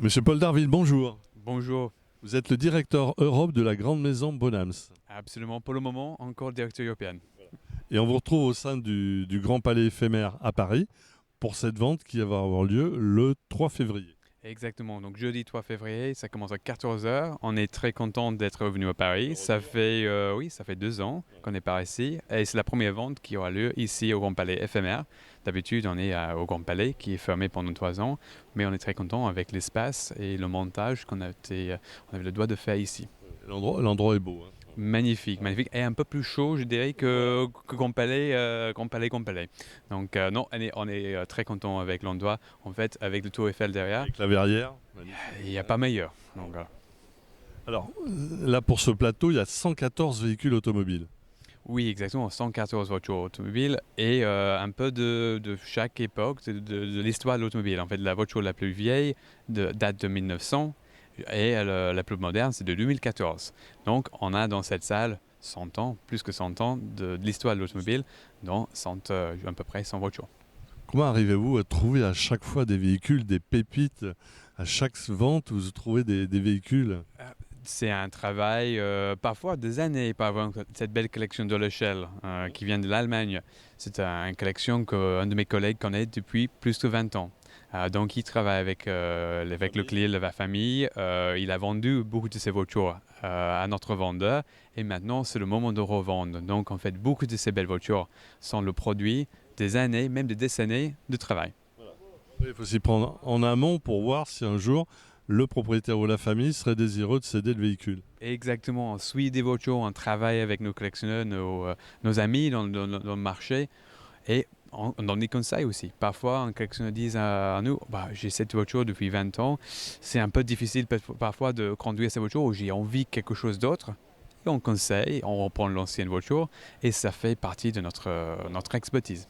Monsieur Paul Darville, bonjour. Bonjour. Vous êtes le directeur Europe de la Grande Maison Bonhams. Absolument, pour le moment, encore directeur européen. Et on vous retrouve au sein du Grand Palais éphémère à Paris pour cette vente qui va avoir lieu le 3 février. Exactement, donc jeudi 3 février, ça commence à 14 heures. On est très content d'être revenu à Paris. Ça fait 2 ans qu'on est par ici. Et c'est la première vente qui aura lieu ici au Grand Palais éphémère. D'habitude, on est au Grand Palais qui est fermé pendant 3 ans. Mais on est très content avec l'espace et le montage on avait le droit de faire ici. L'endroit est beau, hein. Magnifique, magnifique. Et un peu plus chaud, je dirais, que Grand Palais, Grand Palais, Grand Palais. Donc non, on est très content avec l'endroit. En fait, avec le Tour Eiffel derrière, Avec la verrière. il n'y a pas meilleur. Donc, voilà. Alors là, pour ce plateau, il y a 114 véhicules automobiles. Oui, exactement, 114 voitures automobiles et un peu de chaque époque de l'histoire de l'automobile. En fait, la voiture la plus vieille date de 1900 et la plus moderne, c'est de 2014. Donc, on a dans cette salle 100 ans, plus que 100 ans de l'histoire de l'automobile, dans à peu près 100 voitures. Comment arrivez-vous à trouver à chaque fois des véhicules, des pépites? À chaque vente, vous trouvez des véhicules? C'est un travail, parfois des années, par exemple, cette belle collection de l'échelle qui vient de l'Allemagne. C'est une collection qu'un de mes collègues connaît depuis plus de 20 ans. Donc, il travaille avec le client de la famille. Il a vendu beaucoup de ses voitures à notre vendeur et maintenant, c'est le moment de revendre. Donc, en fait, beaucoup de ces belles voitures sont le produit des années, même des décennies de travail. Il faut s'y prendre en amont pour voir si un jour le propriétaire ou la famille serait désireux de céder le véhicule. Exactement, on suit des voitures, on travaille avec nos collectionneurs, nos amis dans le marché et on donne des conseils aussi. Parfois, un collectionneur dit à nous, j'ai cette voiture depuis 20 ans, c'est un peu difficile parfois de conduire cette voiture ou j'ai envie de quelque chose d'autre. Et on conseille, on reprend l'ancienne voiture et ça fait partie de notre expertise.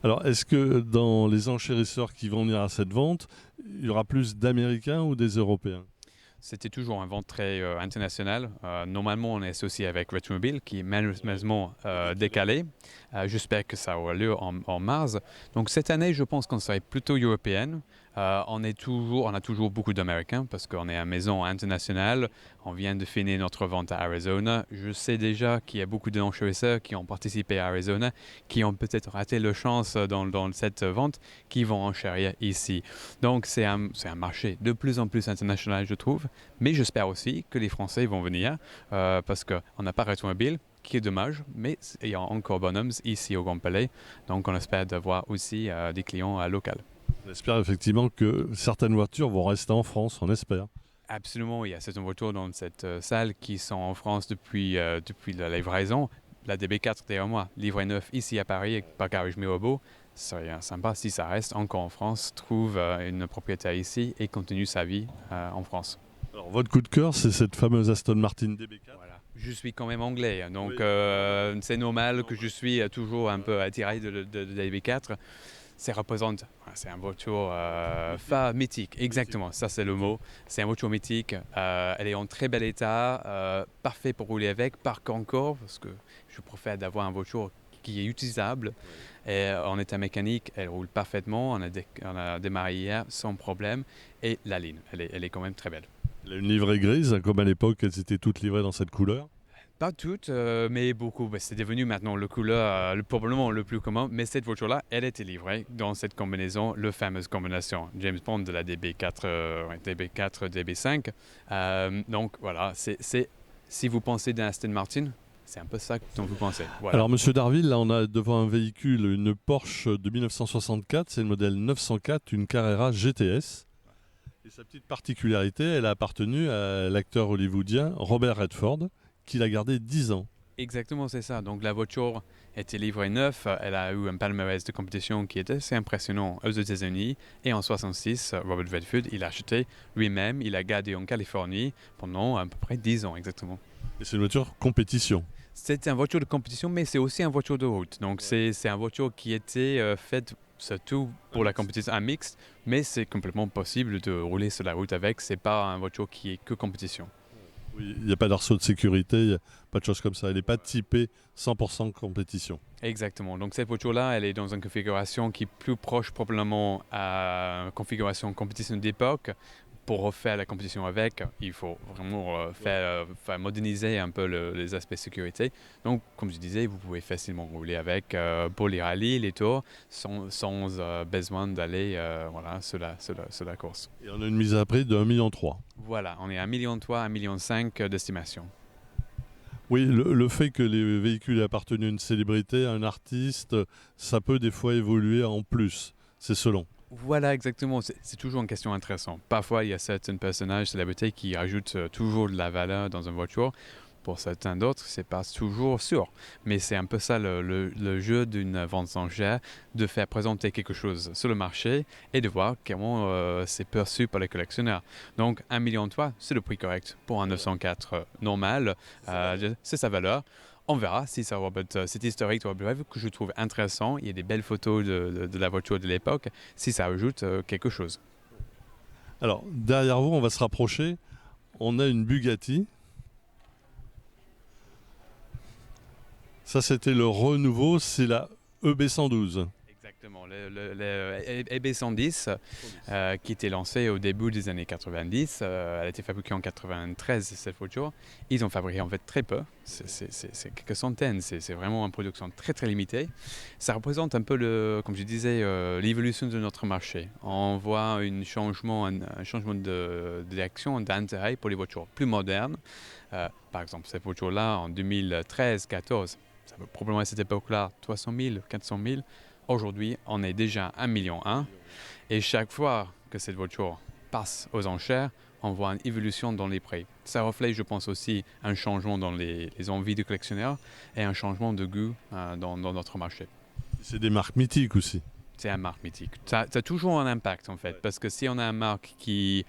Alors, est-ce que dans les enchérisseurs qui vont venir à cette vente, il y aura plus d'Américains ou des Européens? C'était toujours un vente très international. Normalement, on est associé avec Retromobile, qui est malheureusement décalé. J'espère que ça aura lieu en mars. Donc cette année, je pense qu'on serait plutôt européenne. On a toujours beaucoup d'Américains parce qu'on est une maison internationale. On vient de finir notre vente à Arizona. Je sais déjà qu'il y a beaucoup d'enchérisseurs qui ont participé à Arizona, qui ont peut-être raté leur chance dans cette vente, qui vont enchérir ici. Donc c'est un marché de plus en plus international, je trouve. Mais j'espère aussi que les Français vont venir parce qu'on n'a pas Retromobile, qui est dommage, mais il y a encore Bonhams ici au Grand Palais. Donc on espère d'avoir aussi des clients locaux. On espère effectivement que certaines voitures vont rester en France, on espère. Absolument, il y a certaines voitures dans cette salle qui sont en France depuis la livraison. La DB4 derrière moi, livrée neuf ici à Paris par Garage Mirabeau. Ce serait sympa si ça reste encore en France, trouve une propriétaire ici et continue sa vie en France. Alors, votre coup de cœur, c'est cette fameuse Aston Martin DB4. Voilà. Je suis quand même anglais, hein, donc Oui. c'est normal que je suis toujours un peu attiré de la DB4. Ça représente, c'est une voiture phare mythique, exactement, ça c'est le mot. C'est une voiture mythique, elle est en très bel état, parfait pour rouler avec, par encore, parce que je préfère d'avoir une voiture qui est utilisable. Et en état mécanique, elle roule parfaitement, on a démarré hier sans problème, et la ligne, elle est quand même très belle. Elle a une livrée grise, comme à l'époque, elles étaient toutes livrées dans cette couleur. Pas toutes, mais beaucoup. C'est devenu maintenant le couleur probablement le plus commun. Mais cette voiture-là, elle était livrée dans cette combinaison, la fameuse combinaison James Bond de la DB4, DB4, DB5. Donc voilà, si vous pensez d'un Aston Martin, c'est un peu ça dont vous pensez. Voilà. Alors, Monsieur Darville, là, on a devant un véhicule une Porsche de 1964, c'est le modèle 904, une Carrera GTS. Et sa petite particularité, elle a appartenu à l'acteur hollywoodien Robert Redford, qui l'a gardé 10 ans. Exactement, c'est ça. Donc la voiture était livrée neuve. Elle a eu un palmarès de compétition qui était assez impressionnant aux États-Unis. Et en 1966, Robert Redford, il a acheté lui-même. Il a gardé en Californie pendant à peu près 10 ans exactement. Et c'est une voiture compétition. C'est une voiture de compétition, mais c'est aussi une voiture de route. Donc c'est une voiture qui était faite surtout pour la compétition à mixte, mais c'est complètement possible de rouler sur la route avec. C'est pas une voiture qui est que compétition. Oui, il n'y a pas d'arceau de sécurité, il n'y a pas de choses comme ça. Elle n'est pas typée 100% compétition. Exactement. Donc cette voiture-là, elle est dans une configuration qui est plus proche probablement à une configuration compétition d'époque. Pour refaire la compétition avec, il faut vraiment moderniser un peu les aspects sécurité. Donc, comme je disais, vous pouvez facilement rouler avec pour les rallyes, les tours, sans besoin d'aller sur la course. Et on a une mise à prix de 1,3 million. Voilà, on est à 1,3 million, 1,5 million d'estimation. Oui, le fait que les véhicules aient appartenu à une célébrité, à un artiste, ça peut des fois évoluer en plus. C'est selon. Voilà, exactement. C'est toujours une question intéressante. Parfois, il y a certains personnages, célébrités qui ajoutent toujours de la valeur dans une voiture. Pour certains d'autres, c'est pas toujours sûr. Mais c'est un peu ça le jeu d'une vente sans enchère, de faire présenter quelque chose sur le marché et de voir comment c'est perçu par les collectionneurs. Donc, 1,3 million, c'est le prix correct pour un 904 normal. C'est sa valeur. On verra si ça va être cet historique de Brave que je trouve intéressant. Il y a des belles photos de la voiture de l'époque, si ça ajoute quelque chose. Alors, derrière vous, on va se rapprocher. On a une Bugatti. Ça, c'était le renouveau, c'est la EB112. Exactement, le EB110 qui était lancé au début des années 90, elle a été fabriquée en 93 cette voiture. Ils ont fabriqué en fait très peu, c'est quelques centaines, c'est vraiment une production très très limitée. Ça représente un peu, comme je disais, l'évolution de notre marché. On voit un changement de direction, d'intérêt pour les voitures plus modernes. Par exemple, cette voiture-là en 2013-14, ça peut probablement à cette époque-là 300 000, 400 000. Aujourd'hui, on est déjà à 1,1 million. Et chaque fois que cette voiture passe aux enchères, on voit une évolution dans les prix. Ça reflète, je pense, aussi un changement dans les envies du collectionneur et un changement de goût dans notre marché. C'est des marques mythiques aussi. C'est une marque mythique. Ça a toujours un impact, en fait, parce que si on a une marque qui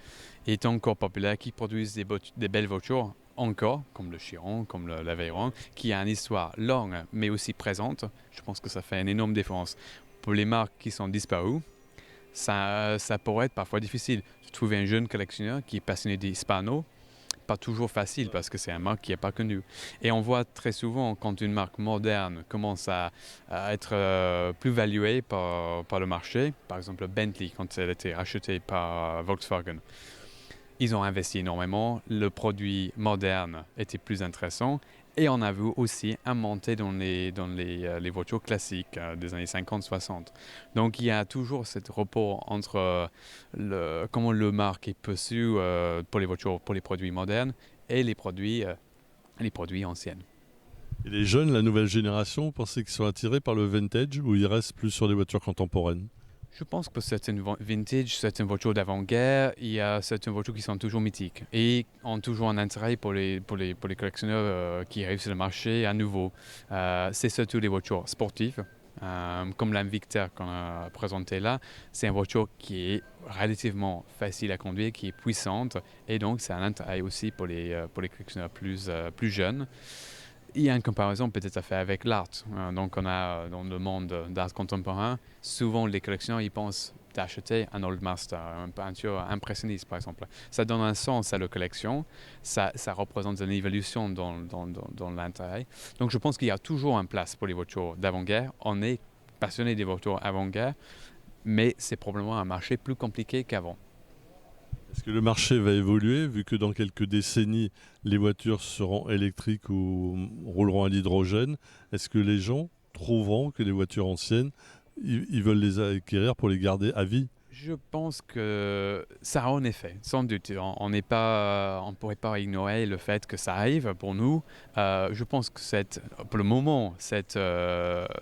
est encore populaire, qui produit des belles voitures, encore, comme le Chiron, comme l'Aveyron, qui a une histoire longue, mais aussi présente, je pense que ça fait une énorme différence. Pour les marques qui sont disparues, ça pourrait être parfois difficile. De trouver un jeune collectionneur qui est passionné d'Hispano, pas toujours facile parce que c'est une marque qui n'est pas connue. Et on voit très souvent quand une marque moderne commence à être plus valuée par le marché, par exemple Bentley quand elle a été rachetée par Volkswagen. Ils ont investi énormément, le produit moderne était plus intéressant et on a vu aussi un montée dans les voitures classiques des années 50-60. Donc il y a toujours ce rapport entre comment le marque est perçu pour les voitures, pour les produits modernes et les produits anciens. Et les jeunes, la nouvelle génération, vous pensez qu'ils sont attirés par le vintage ou ils restent plus sur des voitures contemporaines? Je pense que certaines vintage, certaines voitures d'avant-guerre, il y a certaines voitures qui sont toujours mythiques et ont toujours un intérêt pour les collectionneurs qui arrivent sur le marché à nouveau. C'est surtout les voitures sportives, comme l'Invicta qu'on a présenté là. C'est une voiture qui est relativement facile à conduire, qui est puissante et donc c'est un intérêt aussi pour les collectionneurs plus jeunes. Il y a une comparaison peut-être à faire avec l'art. Donc on a dans le monde d'art contemporain, souvent les collectionneurs ils pensent d'acheter un old master, une peinture impressionniste par exemple. Ça donne un sens à la collection, ça représente une évolution dans l'intérêt. Donc je pense qu'il y a toujours une place pour les voitures d'avant-guerre. On est passionné des voitures avant-guerre, mais c'est probablement un marché plus compliqué qu'avant. Est-ce que le marché va évoluer, vu que dans quelques décennies, les voitures seront électriques ou rouleront à l'hydrogène? Est-ce que les gens trouveront que les voitures anciennes, ils veulent les acquérir pour les garder à vie? Je pense que ça a un effet, sans doute. On ne pourrait pas ignorer le fait que ça arrive pour nous. Je pense que pour le moment, cette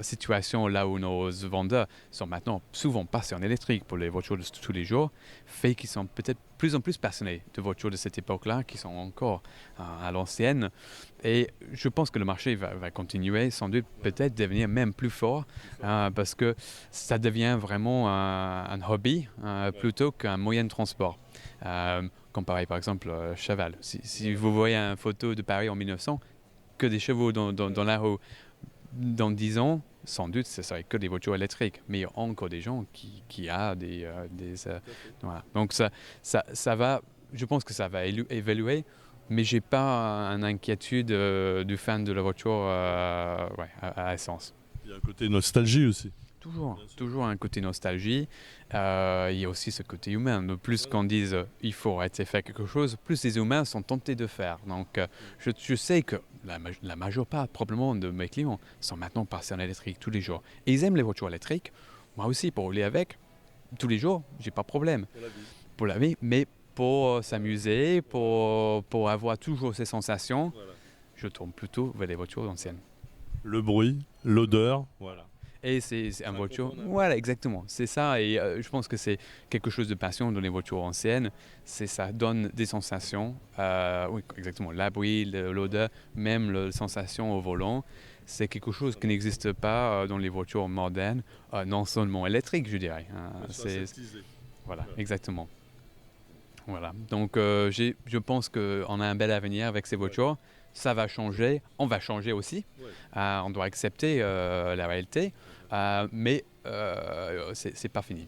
situation là où nos vendeurs sont maintenant souvent passés en électrique pour les voitures de tous les jours, fait qu'ils sont peut-être plus en plus passionnés de voitures de cette époque-là, qui sont encore à l'ancienne. Et je pense que le marché va continuer, sans doute peut-être devenir même plus fort, parce que ça devient vraiment un hobby plutôt qu'un moyen de transport. Comparé par exemple cheval. Si vous voyez une photo de Paris en 1900, que des chevaux dans la rue, dans 10 ans, sans doute, ce serait que des voitures électriques. Mais il y a encore des gens qui a voilà. Donc ça va, je pense que ça va évoluer. Mais j'ai pas une inquiétude du fan de la voiture à essence. Il y a un côté nostalgie aussi. Toujours un côté nostalgie. Il y a aussi ce côté humain. Le plus qu'on dise il faut arrêter de faire quelque chose, plus les humains sont tentés de faire. Donc je sais que la majeure part probablement de mes clients sont maintenant passés en électrique tous les jours. Et ils aiment les voitures électriques. Moi aussi, pour rouler avec, tous les jours, j'ai pas de problème. Pour la vie, mais pour s'amuser, pour avoir toujours ces sensations, je tourne plutôt vers les voitures anciennes. Le bruit, l'odeur, voilà. Et c'est une voiture. Voilà, exactement. C'est ça. Et je pense que c'est quelque chose de passion dans les voitures anciennes. C'est ça donne des sensations. Oui, exactement. La bruit, l'odeur, même la sensation au volant. C'est quelque chose qui n'existe pas dans les voitures modernes, non seulement électriques, je dirais. Voilà, exactement. Voilà. Donc, je pense qu'on a un bel avenir avec ces voitures. Ça va changer. On va changer aussi. On doit accepter la réalité. Mais c'est pas fini.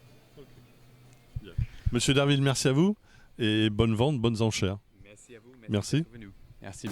Monsieur Derville, merci à vous et bonne vente, bonnes enchères. Merci à vous. Merci. Merci.